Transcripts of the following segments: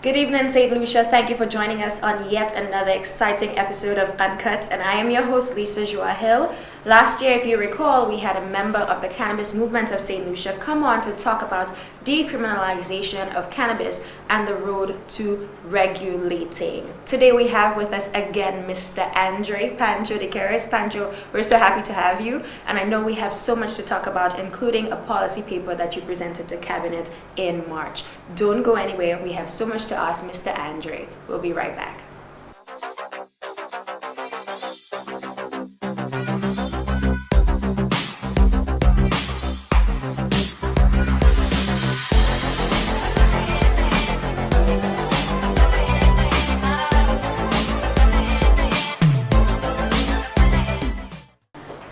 Good evening, Saint Lucia. Thank you for joining us on yet another exciting episode of Uncut. And I am your host, Lisa Joa-Hill. Last year, if you recall, we had a member of the cannabis movement of Saint Lucia come on to talk about decriminalization of cannabis and the road to regulating. Today, we have with us again Mr. Andre Pancho de Queiroz. Pancho, we're so happy to have you. And I know we have so much to talk about, including a policy paper that you presented to Cabinet in March. Don't go anywhere. We have so much to ask Mr. Andre. We'll be right back.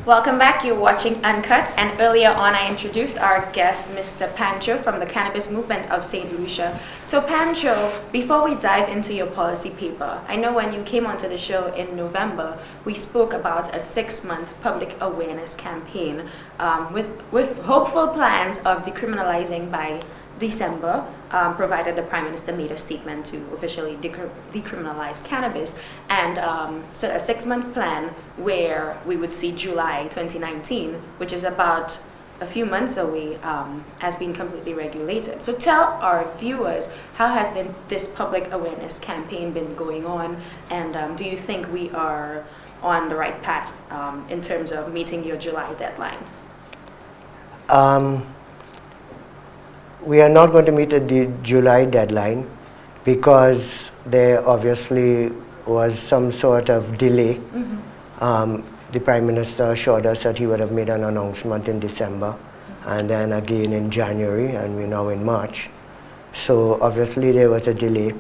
Welcome back. You're watching Uncut, and earlier on I introduced our guest, Mr. Pancho from the Cannabis Movement of Saint Lucia. So Pancho, before we dive into your policy paper, I know when you came onto the show in November, we spoke about a 6-month public awareness campaign with hopeful plans of decriminalizing by December, provided the Prime Minister made a statement to officially decriminalize cannabis, and so a 6-month plan where we would see July 2019, which is about a few months away, has been completely regulated. So tell our viewers, how has this public awareness campaign been going on, and do you think we are on the right path in terms of meeting your July deadline? We are not going to meet the July deadline because there obviously was some sort of delay. Mm-hmm. The Prime Minister assured us that he would have made an announcement in December, and then again in January, and we're now in March. So obviously there was a delay,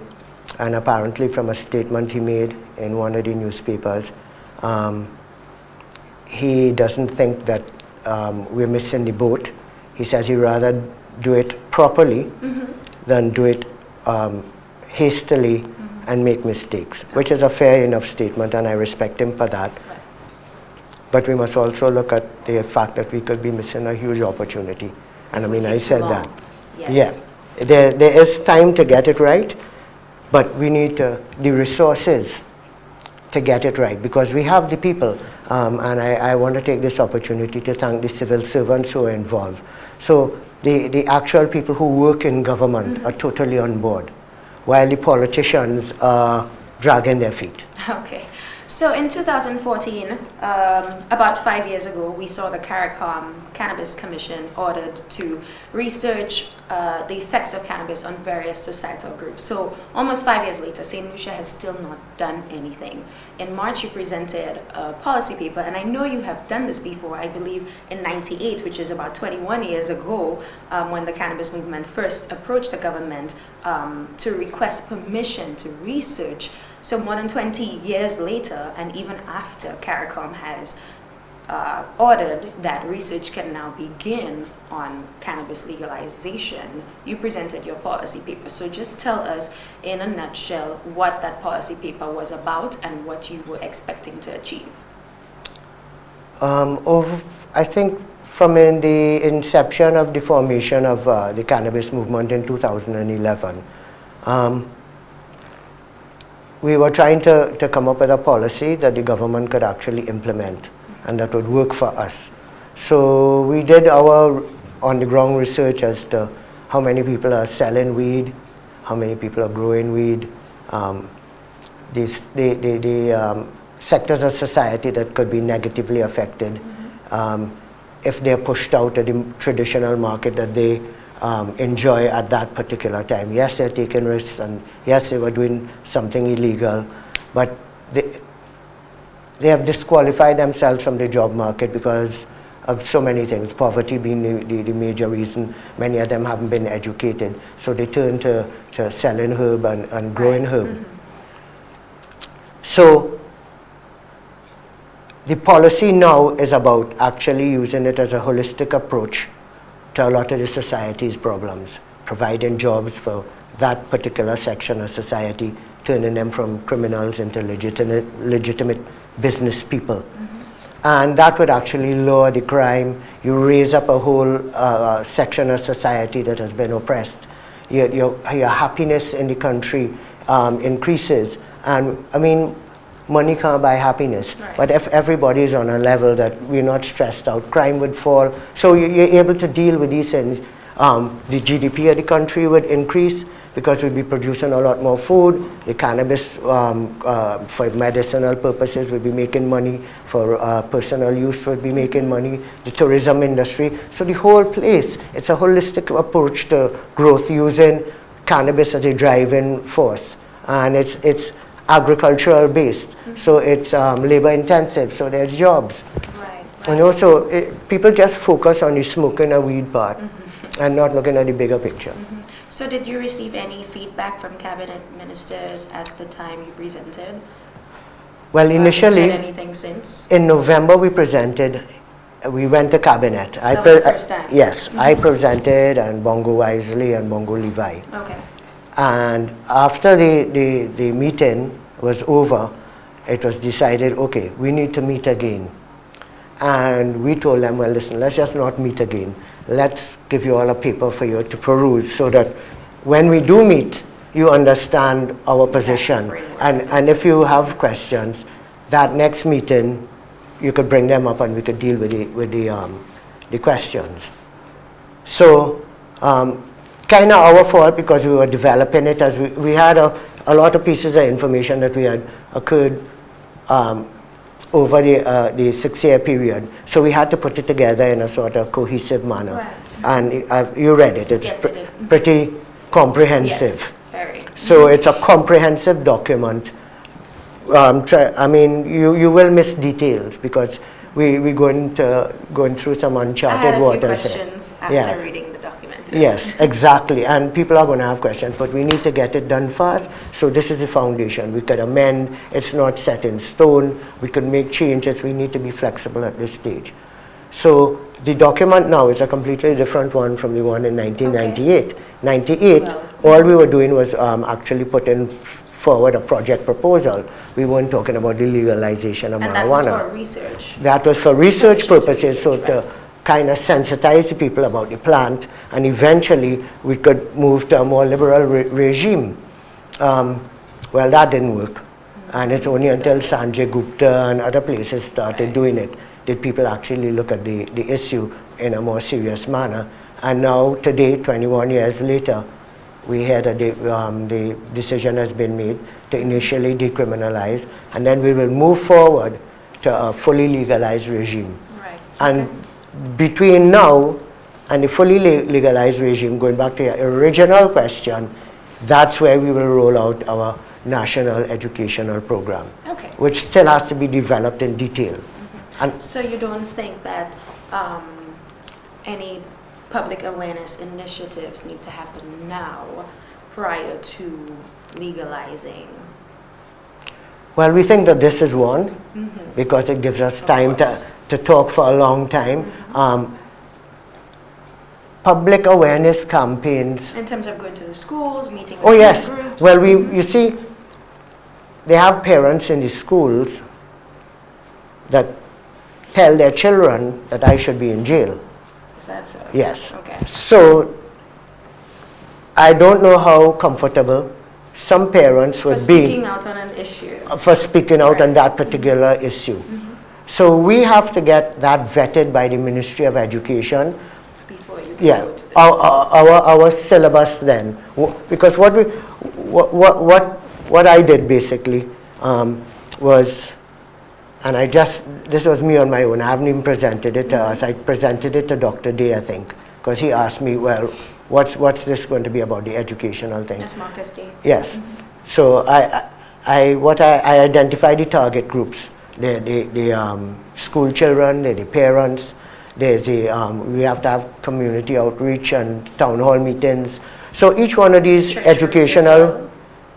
and apparently from a statement he made in one of the newspapers, he doesn't think that we're missing the boat. He says he'd rather do it properly mm-hmm. than do it hastily mm-hmm. and make mistakes, which is a fair enough statement, and I respect him for that. Right. But we must also look at the fact that we could be missing a huge opportunity. And I mean, I said that. Yes. Yeah, there is time to get it right, but we need the resources to get it right, because we have the people, and I want to take this opportunity to thank the civil servants who are involved. So the actual people who work in government mm-hmm. are totally on board, while the politicians are dragging their feet. Okay. So in 2014, about 5 years ago, we saw the CARICOM Cannabis Commission ordered to research the effects of cannabis on various societal groups. So almost 5 years later, Saint Lucia has still not done anything. In March, you presented a policy paper, and I know you have done this before, I believe in '98, which is about 21 years ago, when the cannabis movement first approached the government to request permission to research. So more than 20 years later, and even after CARICOM has ordered that research can now begin on cannabis legalization, you presented your policy paper. So just tell us in a nutshell what that policy paper was about and what you were expecting to achieve. I think from the inception of the formation of the cannabis movement in 2011, we were trying to come up with a policy that the government could actually implement and that would work for us. So we did our on-the-ground research as to how many people are selling weed, how many people are growing weed, the sectors of society that could be negatively affected, mm-hmm. If they're pushed out of the traditional market that they enjoy at that particular time. Yes, they're taking risks, and yes, they were doing something illegal, but they have disqualified themselves from the job market because of so many things, poverty being the major reason. Many of them haven't been educated, so they turn to selling herb and growing herb. Mm-hmm. So the policy now is about actually using it as a holistic approach to a lot of the society's problems, providing jobs for that particular section of society, turning them from criminals into legitimate business people. Mm-hmm. And that would actually lower the crime. You raise up a whole section of society that has been oppressed. your happiness in the country increases. And I mean, money can't buy happiness. Right. But if everybody is on a level that we're not stressed out, crime would fall. So you're able to deal with these things. The GDP of the country would increase because we'd be producing a lot more food. The cannabis for medicinal purposes would be making money. For personal use would be making money. The tourism industry. So the whole place, it's a holistic approach to growth using cannabis as a driving force. And it's agricultural based. So it's labor intensive, so there's jobs. Right. And also, people just focus on the smoking a weed part and not looking at the bigger picture. So did you receive any feedback from cabinet ministers at the time you presented? Well, initially, Said anything since? in November we presented, we went to cabinet. That was the first time? Yes, I presented, and Bongo Wisely and Bongo Levi. Okay. And after the meeting was over, it was decided, okay, we need to meet again. And we told them, well, listen, let's just not meet again. Let's give you all a paper for you to peruse so that when we do meet, you understand our position. And if you have questions, that next meeting, you could bring them up and we could deal with the questions. So, kind of our fault because we were developing it as we had a lot of pieces of information that we had occurred over the 6-year period. So we had to put it together in a sort of cohesive manner. Right. And you read it. It's Yes, I did. pretty comprehensive. Yes, very. So it's a comprehensive document. I mean, you will miss details because we're going through some I uncharted had a few waters here. questions after Yeah. reading the document. Yes, exactly. And people are going to have questions, but we need to get it done fast. So this is the foundation. We could amend. It's not set in stone. We could make changes. We need to be flexible at this stage. So the document now is a completely different one from the one in 1998. 98, Well, all we were doing was actually putting forward a project proposal. We weren't talking about the legalization of And that was marijuana. for research. That was for research purposes, so Research, to kind of sensitize the people about the plant, and eventually we could move to a more liberal regime. Well, that didn't work. And it's only until Sanjay Gupta and other places started doing it did people actually look at the issue in a more serious manner. And now, today, 21 years later, we had the decision has been made to initially decriminalize, and then we will move forward to a fully legalized regime. Right. And between now and the fully legalized regime, going back to your original question, that's where we will roll out our national educational program, Okay. which still has to be developed in detail. And So you don't think that any public awareness initiatives need to happen now prior to legalizing? well, we think that this is one because it gives us time course. to talk for a long time. Public awareness campaigns. In terms of going to the schools, meeting with Oh yes. groups? Well, you see, they have parents in the schools that tell their children that I should be in jail. Is that so? Yes. Okay. So I don't know how comfortable some parents For would speaking be out on an issue. for speaking out on that particular issue. So we have to get that vetted by the Ministry of Education. Before you Yeah, go to the our syllabus then, because what I did basically was, and this was me on my own. I haven't even presented it to us. I presented it to Dr. Day, I think, because he asked me, well, what's this going to be about, the educational thing? That's Marcus Day. Yes. So I identified the target groups, the school children, the parents. We have to have community outreach and town hall meetings. So each one of these Church groups as educational, well?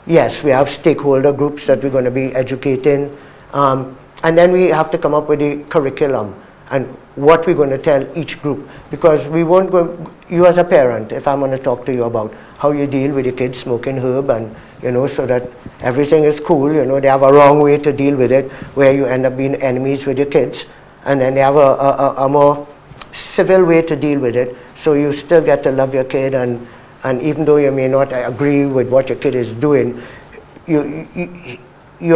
yes, we have stakeholder groups that we're going to be educating. And then we have to come up with the curriculum and what we're going to tell each group. Because we won't go, you as a parent, if I'm going to talk to you about how you deal with your kids smoking herb and, so that everything is cool, they have a wrong way to deal with it where you end up being enemies with your kids. And then they have a more civil way to deal with it. So you still get to love your kid and And even though you may not agree with what your kid is doing, you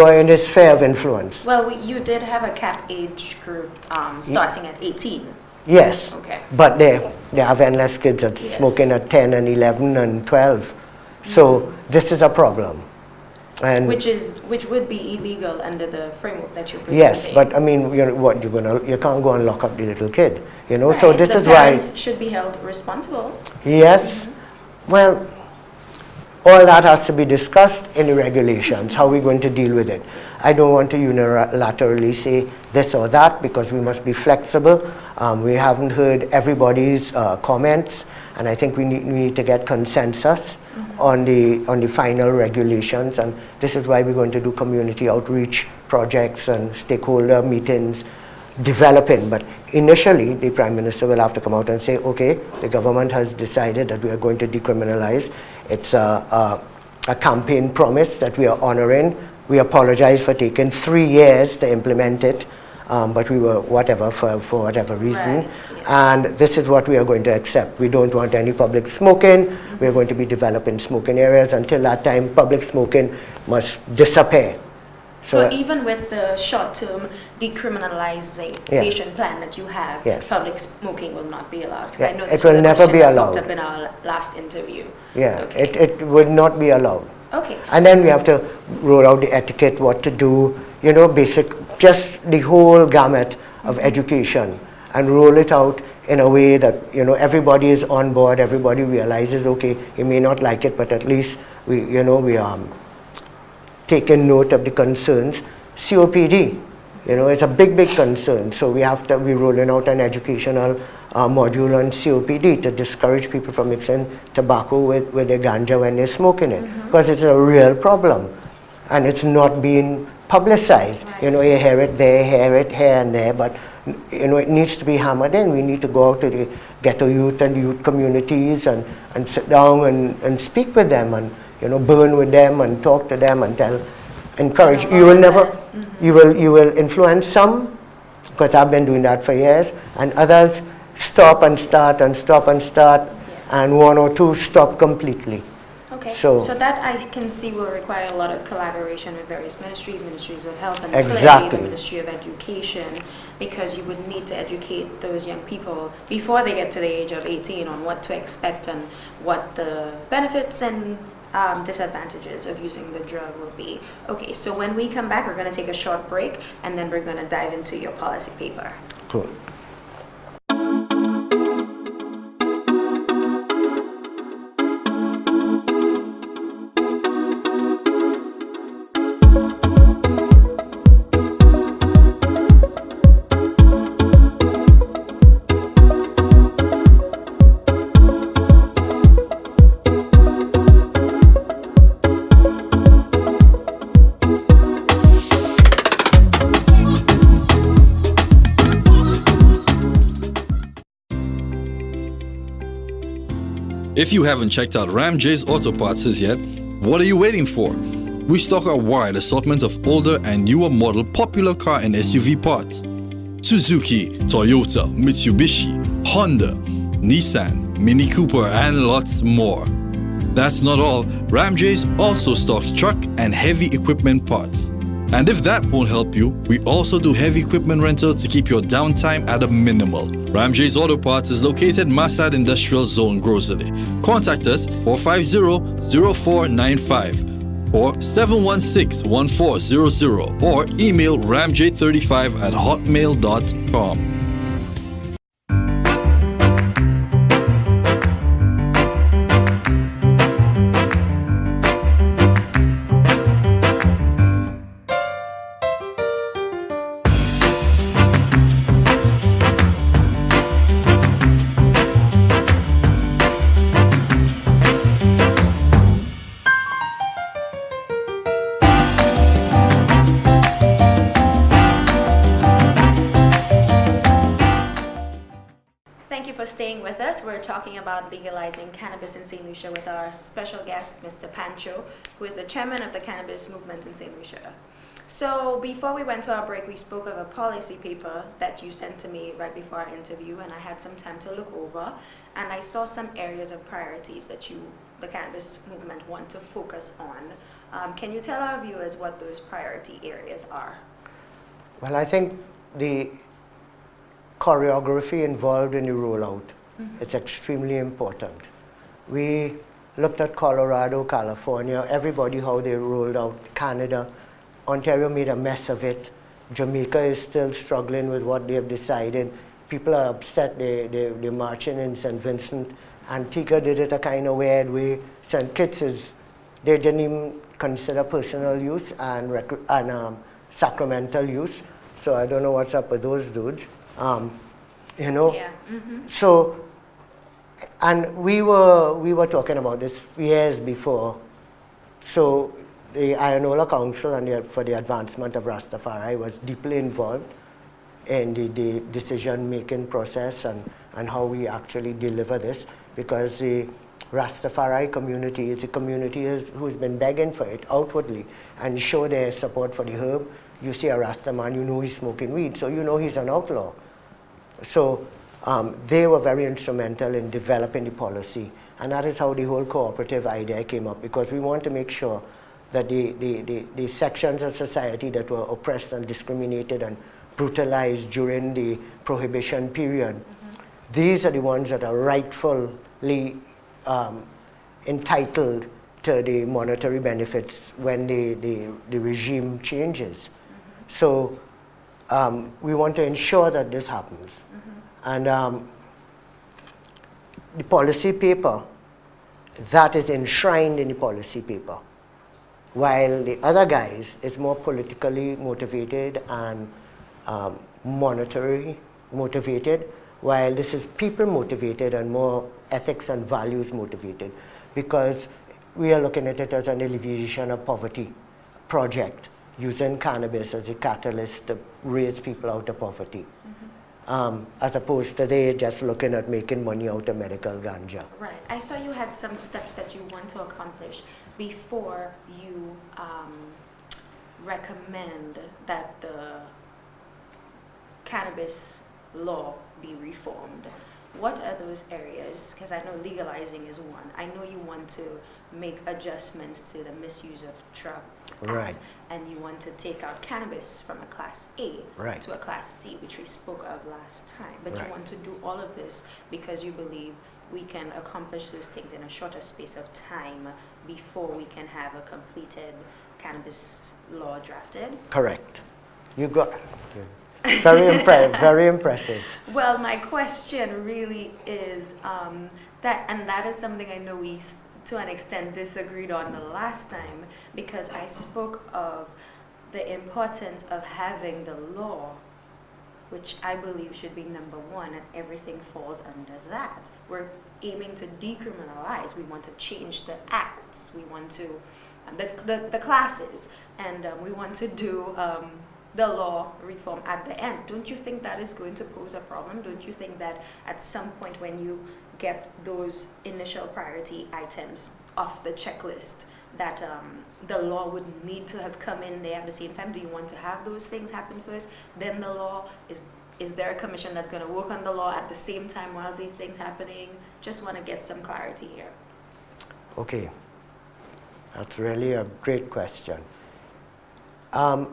are in this sphere of influence. Well, you did have a cap age group starting at 18. Yes. Okay. But they have endless kids that Yes. smoking at 10 and 11 and 12. So this is a problem. And which would be illegal under the framework that you're presenting. yes, but I mean, you can't go and lock up the little kid, Right. So this the is why. parents should be held responsible. Yes. Well, all that has to be discussed in the regulations, how we're going to deal with it. I don't want to unilaterally say this or that because we must be flexible. We haven't heard everybody's comments, and I think we need to get consensus on the final regulations, and this is why we're going to do community outreach projects and stakeholder meetings, developing. But initially, the Prime Minister will have to come out and say, okay, the government has decided that we are going to decriminalize. It's a campaign promise that we are honoring. We apologize for taking 3 years to implement it, but we were for whatever reason. Right. And this is what we are going to accept. We don't want any public smoking. We are going to be developing smoking areas. Until that time, public smoking must disappear. So even with the short-term decriminalization plan that you have, yes. public smoking will not be allowed. Yeah, I know it will never be allowed. Up in our last interview. Yeah, Okay. it would not be allowed. Okay. And then we have to roll out the etiquette, what to do, just the whole gamut of education, and roll it out in a way that, everybody is on board, everybody realizes, okay, you may not like it, but at least we are taking note of the concerns. COPD, it's a big concern. So we're rolling out an educational module on COPD to discourage people from mixing tobacco with their ganja when they're smoking it, because it's a real problem, and it's not being publicized. Right. You hear it there, hear it here and there, but it needs to be hammered in. We need to go out to the ghetto youth and youth communities and sit down and speak with them and burn with them and talk to them and encourage. You will never, you will influence some, because I've been doing that for years, and others stop and start and stop and start, and one or two stop completely. Okay, So that I can see will require a lot of collaboration with various ministries of health and Exactly. clearly the Ministry of Education, because you would need to educate those young people before they get to the age of 18 on what to expect and what the benefits and disadvantages of using the drug will be. Okay, so when we come back, we're going to take a short break, and then we're going to dive into your policy paper. cool. If you haven't checked out Ram J's Auto Parts yet, what are you waiting for? We stock a wide assortment of older and newer model popular car and SUV parts. Suzuki, Toyota, Mitsubishi, Honda, Nissan, Mini Cooper, and lots more. That's not all, Ram J's also stocks truck and heavy equipment parts. And if that won't help you, we also do heavy equipment rental to keep your downtime at a minimal. Ram J's Auto Parts is located Masad Industrial Zone, Grosley. Contact us 450-0495 or 716-1400 or email ramj35@hotmail.com. Thank you for staying with us. We're talking about legalizing cannabis in Saint Lucia with our special guest, Mr. Pancho, who is the chairman of the cannabis movement in Saint Lucia. So before we went to our break, we spoke of a policy paper that you sent to me right before our interview, and I had some time to look over. and I saw some areas of priorities that the cannabis movement, want to focus on. Can you tell our viewers what those priority areas are? Well, I think the choreography involved in the rollout is extremely important. We looked at Colorado, California, everybody how they rolled out, Canada. Ontario made a mess of it. Jamaica is still struggling with what they have decided. People are upset, they're marching in St. Vincent. Antigua did it a kind of weird way. St. Kitts they didn't even consider personal use and sacramental use. So I don't know what's up with those dudes. You know? Yeah. So, and we were talking about this years before. So the Ionola Council for the Advancement of Rastafari was deeply involved in the decision-making process and how we actually deliver this, because the Rastafari community is a community who's been begging for it outwardly and show their support for the herb. You see a Rasta man, you know he's smoking weed, so you know he's an outlaw. So they were very instrumental in developing the policy, and that is how the whole cooperative idea came up, because we want to make sure that the sections of society that were oppressed and discriminated and brutalized during the prohibition period, these are the ones that are rightfully entitled to the monetary benefits when the regime changes. So we want to ensure that this happens. And the policy paper, that is enshrined in the policy paper, while the other guys is more politically motivated and monetary motivated, while this is people motivated and more ethics and values motivated, because we are looking at it as an alleviation of poverty project, using cannabis as a catalyst to raise people out of poverty, as opposed to they just looking at making money out of medical ganja. Right. I saw you had some steps that you want to accomplish before you recommend that the cannabis law be reformed. What are those areas? Because I know legalizing is one. I know you want to make adjustments to the misuse of drug Right. act, and you want to take out cannabis from a class A Right. to a class C, which we spoke of last time. But Right. you want to do all of this because you believe we can accomplish those things in a shorter space of time before we can have a completed cannabis law drafted. Correct. You got very impressive. Very impressive. Well, my question really is that is something I know we, to an extent, disagreed on the last time, because I spoke of the importance of having the law, which I believe should be number one, and everything falls under that. We're aiming to decriminalize. We want to change the acts. We want to, the classes, and we want to do the law reform at the end. Don't you think that is going to pose a problem? Don't you think that at some point when you get those initial priority items off the checklist, that the law would need to have come in there at the same time? Do you want to have those things happen first, then the law? Is there a commission that's going to work on the law at the same time while these things happening? Just want to get some clarity here. Okay. That's really a great question.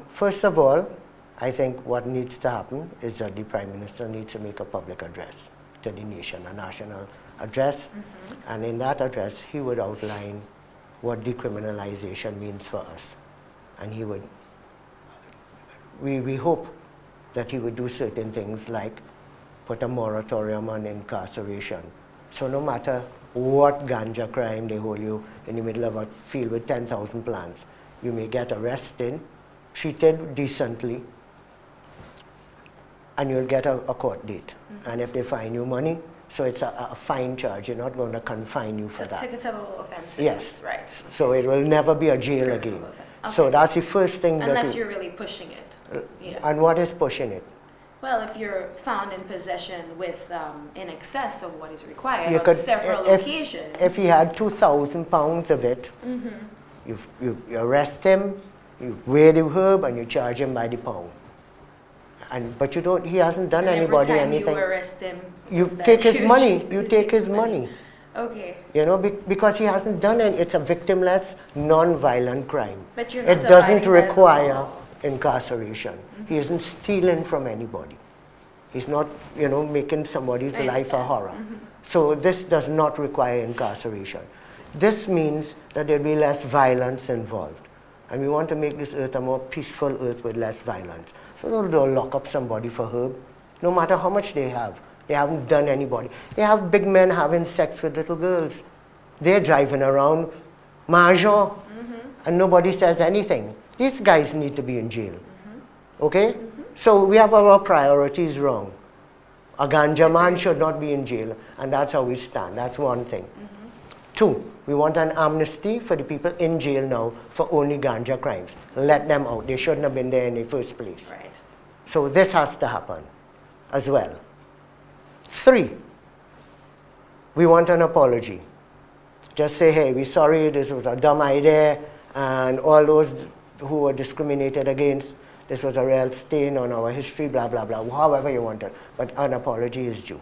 First of all, I think what needs to happen is that the Prime Minister needs to make a public address to the nation, a national address, and in that address he would outline what decriminalization means for us. And he would, we hope that he would do certain things like put a moratorium on incarceration. So no matter what ganja crime they hold you in the middle of a field with 10,000 plants, you may get arrested, treated decently, and you'll get a court date. And if they fine you money, so it's a fine charge, you're not going to confine you for So that. ticketable offenses. Yes. Right. So it will never be a jail again. So that's the first thing that Unless you're really pushing it. Yeah. And what is pushing it? Well, if you're found in possession with in excess of what is required You on could, several if occasions. If he had 2,000 pounds of it, you arrest him, you weigh the herb, and you charge him by the pound. But you don't. He hasn't done anybody anything. Every time you arrest him, You that's take his huge. money. You It take takes his money. Okay. You know, because he hasn't done it. It's a victimless, non-violent crime. But you're not It doesn't abiding by the require law. incarceration. He isn't stealing from anybody. He's not, making somebody's I life a understand. horror. So this does not require incarceration. This means that there'll be less violence involved. And we want to make this earth a more peaceful earth with less violence. So don't lock up somebody for herb, no matter how much they have. They haven't done anybody. They have big men having sex with little girls. They're driving around mahjong, and nobody says anything. These guys need to be in jail. Okay? So we have our priorities wrong. A ganja man should not be in jail, and that's how we stand. That's one thing. Two, we want an amnesty for the people in jail now for only ganja crimes. Let them out. They shouldn't have been there in the first place. Right. So this has to happen as well. Three, we want an apology. Just say, hey, we're sorry, this was a dumb idea, and all those who were discriminated against, this was a real stain on our history, blah, blah, blah, however you want it. But an apology is due.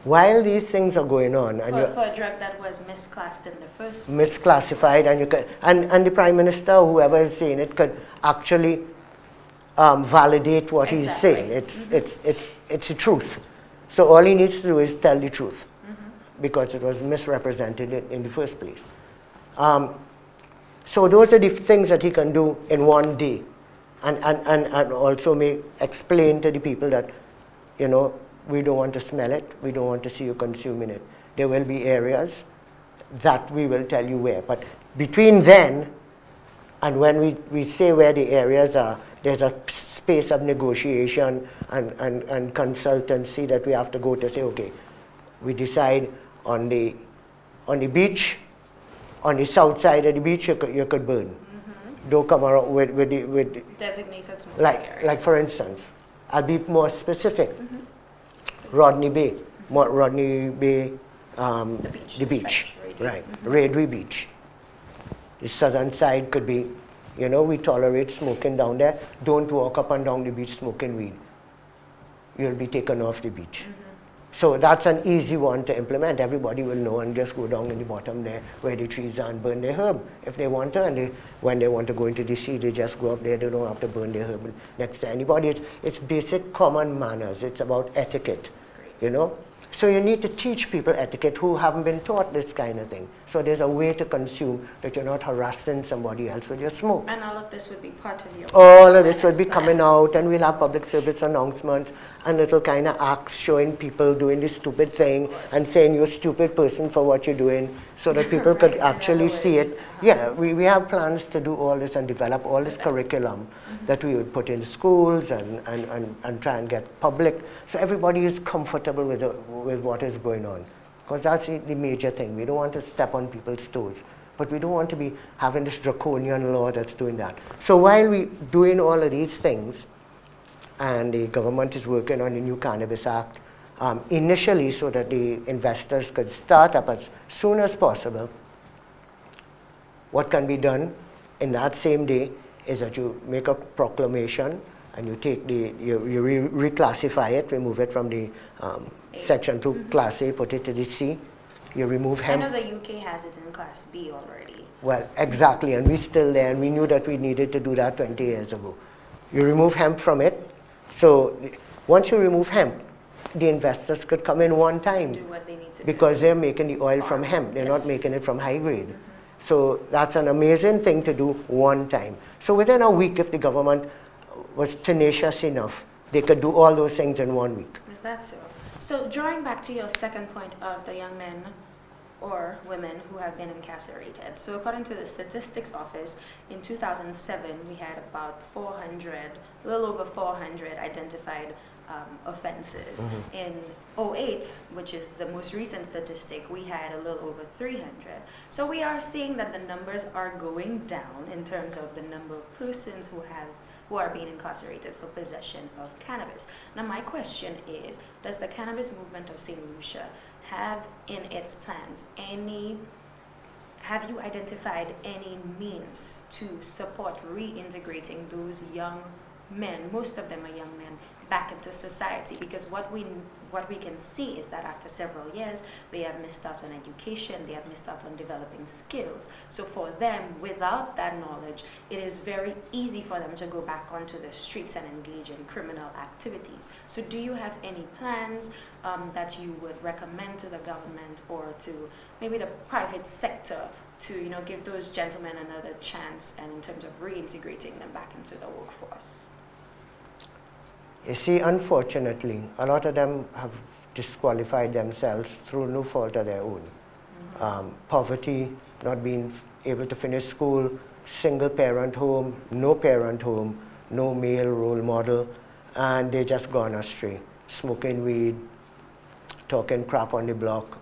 While these things are going on, and For a drug that was misclassed in the first place. misclassified, and the Prime Minister, whoever is saying it, could actually validate what he's saying. It's the truth. So all he needs to do is tell the truth, because it was misrepresented in the first place. So those are the things that he can do in one day, and also may explain to the people that, we don't want to smell it, we don't want to see you consuming it. There will be areas that we will tell you where. But between then and when we say where the areas are, there's a space of negotiation and consultancy that we have to go to say, okay, we decide on the beach, on the south side of the beach, you could burn. Don't come around with Designated smoking areas. like for instance, I'll be more specific. Rodney Bay, The beach, stretch, right, Radway Beach. The southern side could be, we tolerate smoking down there. Don't walk up and down the beach smoking weed. You'll be taken off the beach. So that's an easy one to implement. Everybody will know and just go down in the bottom there where the trees are and burn their herb if they want to. And when they want to go into the sea, they just go up there. They don't have to burn their herb next to anybody. It's basic common manners. It's about etiquette, So you need to teach people etiquette who haven't been taught this kind of thing. So there's a way to consume that you're not harassing somebody else with your smoke. And all of this would be part of your All of this will be plan. coming out, and we'll have public service announcements and little kind of acts showing people doing this stupid thing and saying you're a stupid person for what you're doing, so that people could Right, in actually other see words. it. Yeah, we have plans to do all this and develop all this curriculum that we would put in schools and try and get public, so everybody is comfortable with what is going on. Because that's the major thing. We don't want to step on people's toes, but we don't want to be having this draconian law that's doing that. So while we're doing all of these things, and the government is working on the new Cannabis Act, initially so that the investors could start up as soon as possible, what can be done in that same day is that you make a proclamation and you take you reclassify it, remove it from the Section 2 Class A, put it to the C. You remove I hemp. know the UK has it in Class B already. Well, exactly, and we're still there, and we knew that we needed to do that 20 years ago. You remove hemp from it, so once you remove hemp, the investors could come in one time Do what they need to because they're making the oil from hemp, they're not making it from high grade. So that's an amazing thing to do one time. So within a week, if the government was tenacious enough, they could do all those things in 1 week. Is that so? So drawing back to your second point of the young men or women who have been incarcerated. So according to the Statistics Office, in 2007, we had about 400, a little over 400 identified offenses. In 2008, which is the most recent statistic, we had a little over 300. So we are seeing that the numbers are going down in terms of the number of persons who are being incarcerated for possession of cannabis. Now my question is, does the cannabis movement of Saint Lucia have in its plans have you identified any means to support reintegrating those young men, most of them are young men, back into society? Because what we can see is that after several years, they have missed out on education, they have missed out on developing skills. So for them, without that knowledge, it is very easy for them to go back onto the streets and engage in criminal activities. So do you have any plans that you would recommend to the government or to maybe the private sector to, you know, give those gentlemen another chance, and in terms of reintegrating them back into the workforce? You see, unfortunately, a lot of them have disqualified themselves through no fault of their own. Poverty, not being able to finish school, single parent home, no male role model, and they just gone astray, smoking weed, talking crap on the block,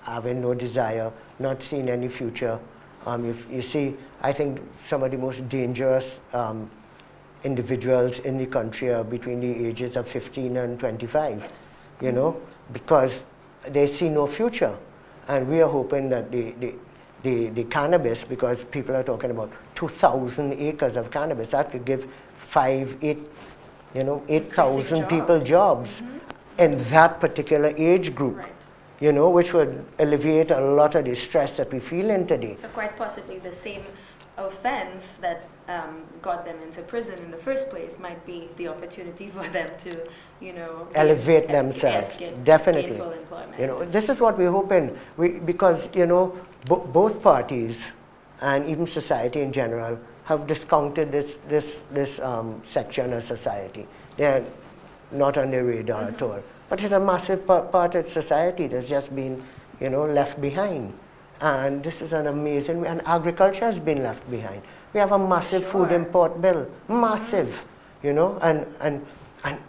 having no desire, not seeing any future. You see, I think some of the most dangerous individuals in the country are between the ages of 15 and 25, Yes. you know, because they see no future. And we are hoping that the cannabis, because people are talking about 2,000 acres of cannabis, that could give 8,000 people jobs in that particular age group, Right. you know, which would alleviate a lot of the stress that we feel in today. So quite possibly the same offense that got them into prison in the first place might be the opportunity for them to, you know, Elevate themselves, yes, get definitely. gainful employment. You know, this is what we're hoping, because, you know, both parties and even society in general have discounted this section of society. They're not on their radar at all. But it's a massive part of society that's just been, you know, left behind. And this is an amazing, and agriculture has been left behind. We have a massive food import bill, massive, you know, and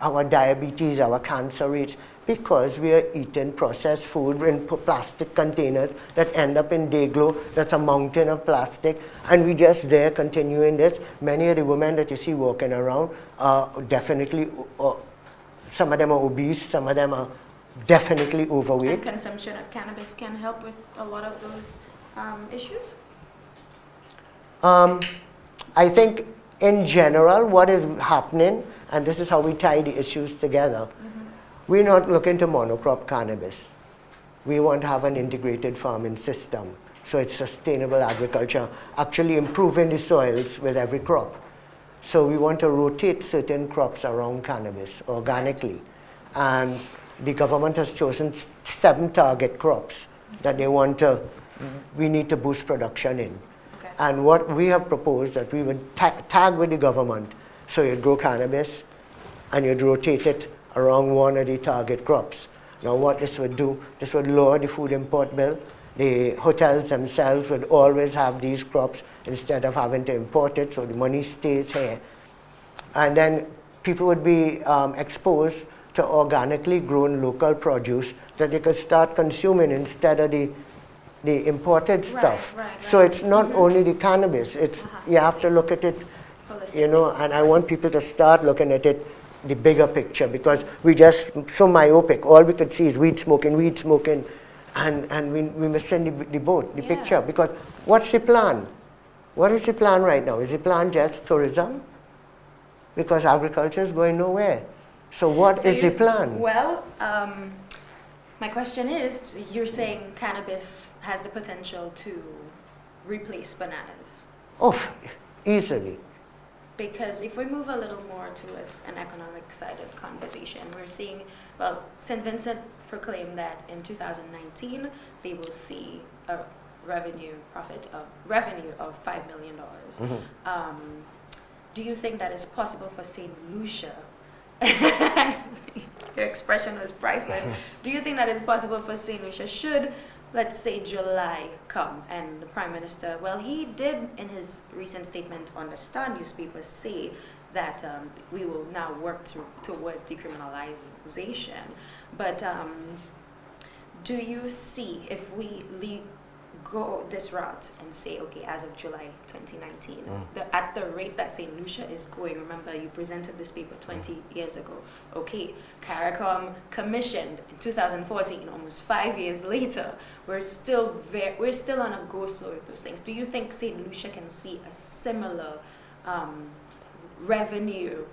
our diabetes, our cancer rates, because we are eating processed food in plastic containers that end up in Dayglow, that's a mountain of plastic, and we just there continuing this. Many of the women that you see walking around are definitely, some of them are obese, some of them are definitely overweight. And consumption of cannabis can help with a lot of those issues? I think in general what is happening, and this is how we tie the issues together, we're not looking to monocrop cannabis. We want to have an integrated farming system. So it's sustainable agriculture, actually improving the soils with every crop. So we want to rotate certain crops around cannabis organically. And the government has chosen 7 target crops that we need to boost production in. Okay. And what we have proposed that we would tag with the government, so you'd grow cannabis and you'd rotate it around one of the target crops. Now what this would do, this would lower the food import bill. The hotels themselves would always have these crops instead of having to import it, so the money stays here. And then people would be exposed to organically grown local produce that they could start consuming instead of the imported stuff. Right. So it's not only the cannabis, it's you have to look at it, you know, and I want people to start looking at it, the bigger picture, because we just so myopic. All we could see is weed smoking, and we missing the boat, the picture. Because what's the plan? What is the plan right now? Is the plan just tourism? Because agriculture is going nowhere. So what is the plan? Well, my question is, you're saying cannabis has the potential to replace bananas. Oh, easily. Because if we move a little more towards an economic-sided conversation, we're seeing, well, St. Vincent proclaimed that in 2019, they will see a revenue of $5 million. Do you think that is possible for Saint Lucia? Your expression was priceless. Do you think that is possible for Saint Lucia? Should, let's say, July come and the Prime Minister, well, he did in his recent statement on the Star newspaper say that we will now work towards decriminalization. But do you see, if we go this route and say, okay, as of July 2019, at the rate that St. Lucia is going, remember you presented this paper 20 years ago, okay, CARICOM commissioned in 2014, almost 5 years later, we're still on a go slow with those things. Do you think St. Lucia can see a similar revenue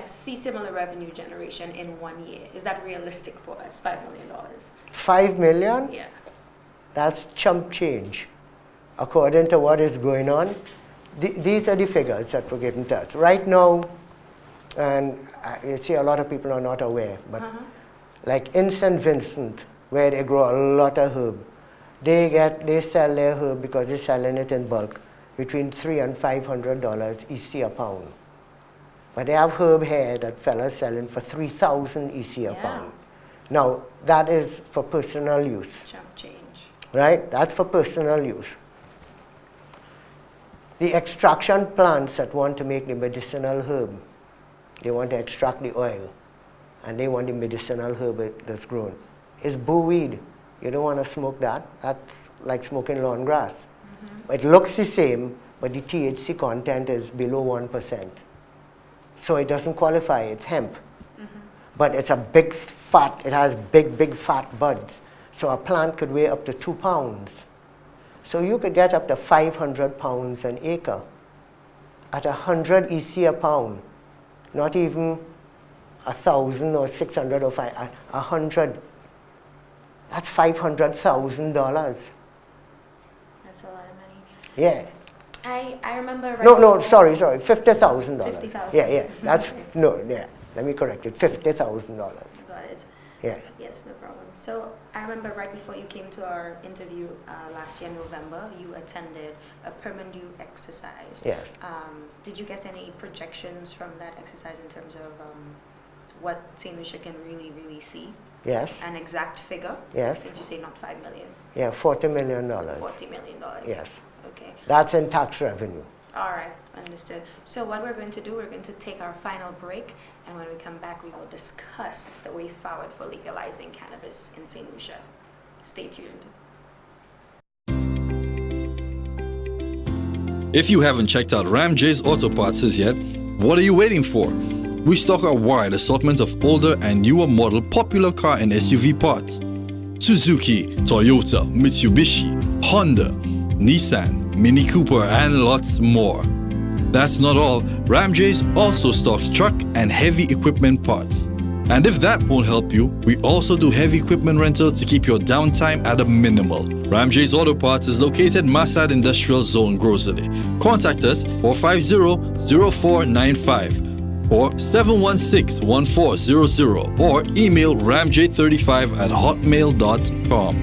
see similar revenue generation in 1 year? Is that realistic for us? $5 million? 5 million? Yeah. That's chump change. According to what is going on, these are the figures that were given to us. Right now, and you see a lot of people are not aware, but like in St. Vincent, where they grow a lot of herb, they sell their herb because they're selling it in bulk between $300 and $500 EC a pound. But they have herb here that fellas selling for 3,000 EC a pound. Now, that is for personal use. Chump change. Right? That's for personal use. The extraction plants that want to make the medicinal herb, they want to extract the oil, and they want the medicinal herb that's grown, is boo weed. You don't want to smoke that. That's like smoking lawn grass. It looks the same, but the THC content is below 1%. So it doesn't qualify, it's hemp. But it's a big fat, it has big fat buds. So a plant could weigh up to 2 pounds. So you could get up to 500 pounds an acre at 100 EC a pound. Not even 1,000 or 600 or 100. That's $500,000. That's a lot of money. Yeah. I remember. No, sorry, $50,000. $50,000. Yeah, that's, no, yeah, let me correct it, $50,000. Got it. Yeah. Yes, no problem. So I remember right before you came to our interview last year in November, you attended a Permandu exercise. Yes. Did you get any projections from that exercise in terms of what Saint Lucia can really see? Yes. An exact figure? Yes. Since you say not $5 million. Yeah, $40 million. $40 million. Yes. Okay. That's in tax revenue. All right, understood. So what we're going to do, we're going to take our final break, and when we come back, we will discuss the way forward for legalizing cannabis in Saint Lucia. Stay tuned. If you haven't checked out Ram J's Auto Parts yet, what are you waiting for? We stock a wide assortment of older and newer model popular car and SUV parts. Suzuki, Toyota, Mitsubishi, Honda, Nissan, Mini Cooper, and lots more. That's not all, Ram J's also stocks truck and heavy equipment parts. And if that won't help you, we also do heavy equipment rental to keep your downtime at a minimal. Ram J's Auto Parts is located Masad Industrial Zone, Grocery. Contact us 450-0495 or 716-1400 or email ramj35@hotmail.com.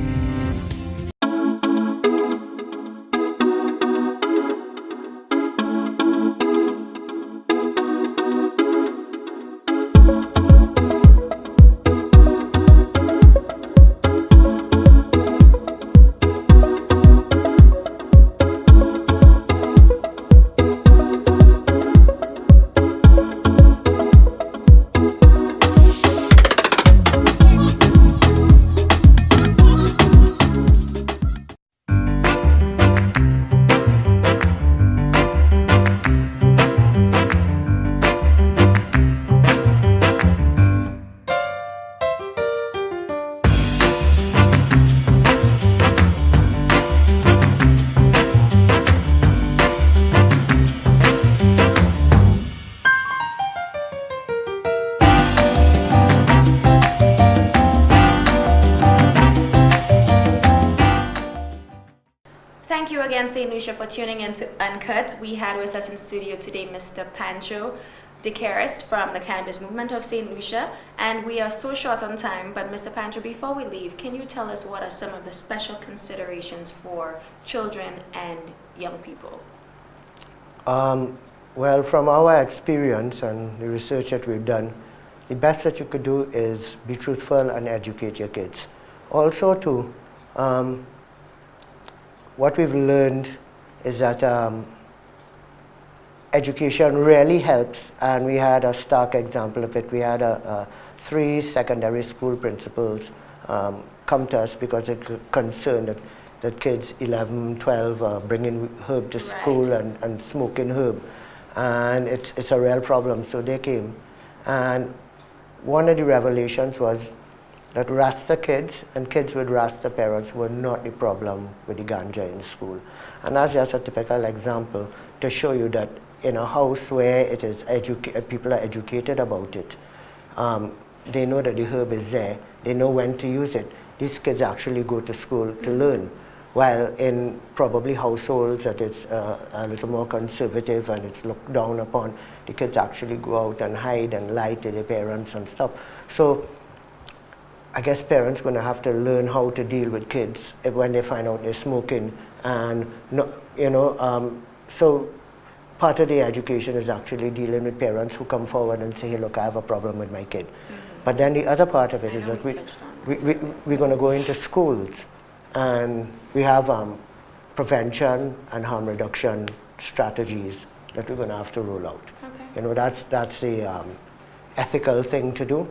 Thank you again, Saint Lucia, for tuning in to Uncut. We had with us in studio today Mr. Pancho DeCaris from the Cannabis Movement of Saint Lucia, and we are so short on time, but Mr. Pancho, before we leave, can you tell us what are some of the special considerations for children and young people? Well, from our experience and the research that we've done, the best that you could do is be truthful and educate your kids. Also, too, what we've learned is that education really helps, and we had a stark example of it. We had 3 secondary school principals come to us because they're concerned that kids 11, 12 are bringing herb to school and smoking herb, and it's a real problem. So they came, and one of the revelations was that Rasta kids and kids with Rasta parents were not the problem with the ganja in school. And that's just a typical example to show you that in a house where it is people are educated about it. They know that the herb is there. They know when to use it. These kids actually go to school to learn. While in probably households that it's a little more conservative and it's looked down upon, the kids actually go out and hide and lie to their parents and stuff. So I guess parents going to have to learn how to deal with kids when they find out they're smoking, and so part of the education is actually dealing with parents who come forward and say, hey, look, I have a problem with my kid. But then the other part of it is that we're going to go into schools, and we have prevention and harm reduction strategies that we're going to have to roll out. Okay. That's the ethical thing to do.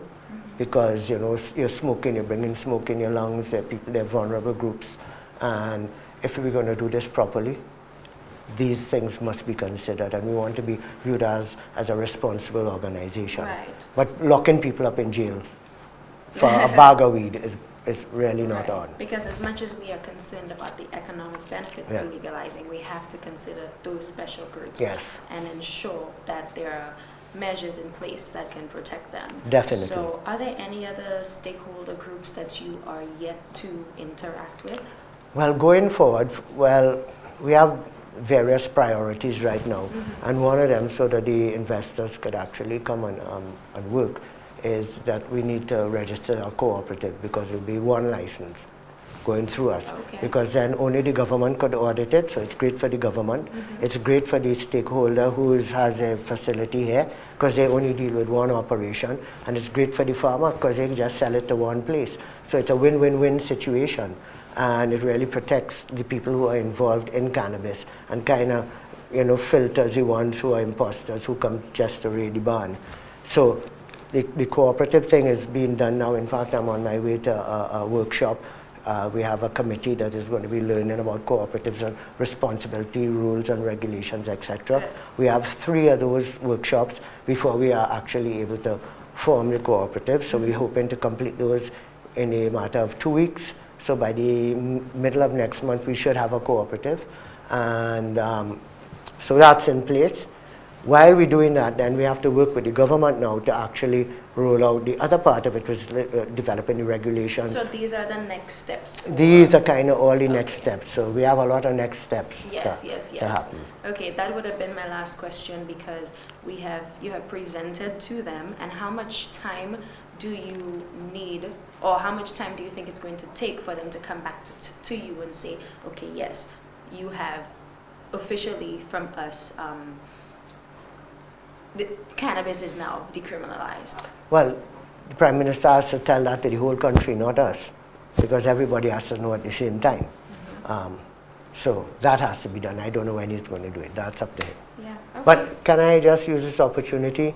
Because you're smoking, you're bringing smoke in your lungs, they're vulnerable groups, and if we're going to do this properly, these things must be considered, and we want to be viewed as a responsible organization. Right. But locking people up in jail for a bag of weed is really not on. Because as much as we are concerned about the economic benefits to legalizing, we have to consider those special groups and ensure that there are measures in place that can protect them. Definitely. So are there any other stakeholder groups that you are yet to interact with? Well, going forward, we have various priorities right now, and one of them, so that the investors could actually come and work, is that we need to register a cooperative, because it will be one license going through us, because then only the government could audit it, so it's great for the government. It's great for the stakeholder who has a facility here, because they only deal with one operation, and it's great for the farmer because they just sell it to one place. So it's a win-win-win situation, and it really protects the people who are involved in cannabis and kind of filters the ones who are imposters who come just to raid the barn. So the cooperative thing is being done now. In fact, I'm on my way to a workshop. We have a committee that is going to be learning about cooperatives and responsibility, rules and regulations, etc. We have 3 of those workshops before we are actually able to form the cooperative. So we're hoping to complete those in a matter of 2 weeks. So by the middle of next month, we should have a cooperative. And so that's in place. While we're doing that, then we have to work with the government now to actually roll out the other part of it, which is developing the regulations. So these are the next steps? These are kind of all the next steps. So we have a lot of next steps to happen. Okay, that would have been my last question, because you have presented to them, and how much time do you need, or how much time do you think it's going to take for them to come back to you and say, okay, yes, you have officially from us, the cannabis is now decriminalized? Well, the Prime Minister has to tell that to the whole country, not us, because everybody has to know at the same time. So that has to be done. I don't know when he's going to do it. That's up to him. Yeah. Okay. But can I just use this opportunity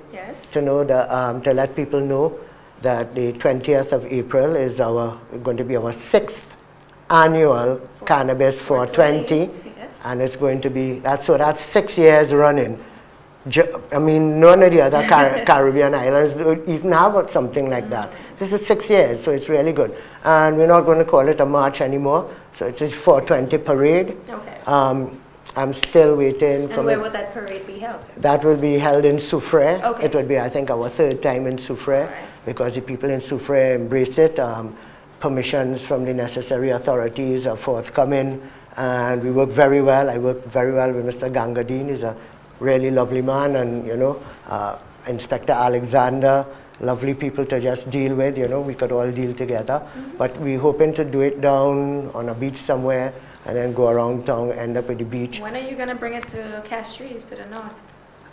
to know that, to let people know that the 20th of April is going to be our 6th annual Cannabis 420, and it's going to be that's 6 years running. I mean, none of the other Caribbean islands even have something like that. This is 6 years, so it's really good. And we're not going to call it a march anymore, so it's a 420 parade. Okay. I'm still waiting for. And where would that parade be held? That will be held in Soufrière. Okay. It will be, I think, our 3rd time in Soufrière, because the people in Soufrière embrace it. Permissions from the necessary authorities are forthcoming, and we work very well. I work very well with Mr. Gangadine. He's a really lovely man, and Inspector Alexander, lovely people to just deal with. We could all deal together. But we're hoping to do it down on a beach somewhere, and then go around town, end up at the beach. When are you going to bring it to Castries, to the north?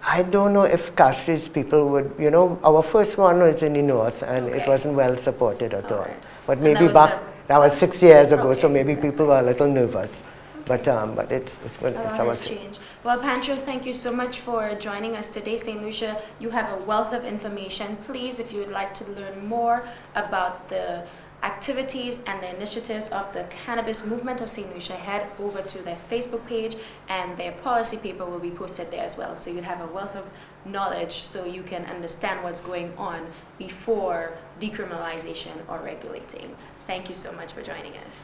I don't know if Castries people would, our first one was in the north, and it wasn't well supported at all. But maybe that was 6 years ago, so maybe people were a little nervous. But it's our change. Well, Pancho, thank you so much for joining us today. Saint Lucia, you have a wealth of information. Please, if you would like to learn more about the activities and the initiatives of the cannabis movement of Saint Lucia, head over to their Facebook page, and their policy paper will be posted there as well. So you'd have a wealth of knowledge so you can understand what's going on before decriminalization or regulating. Thank you so much for joining us.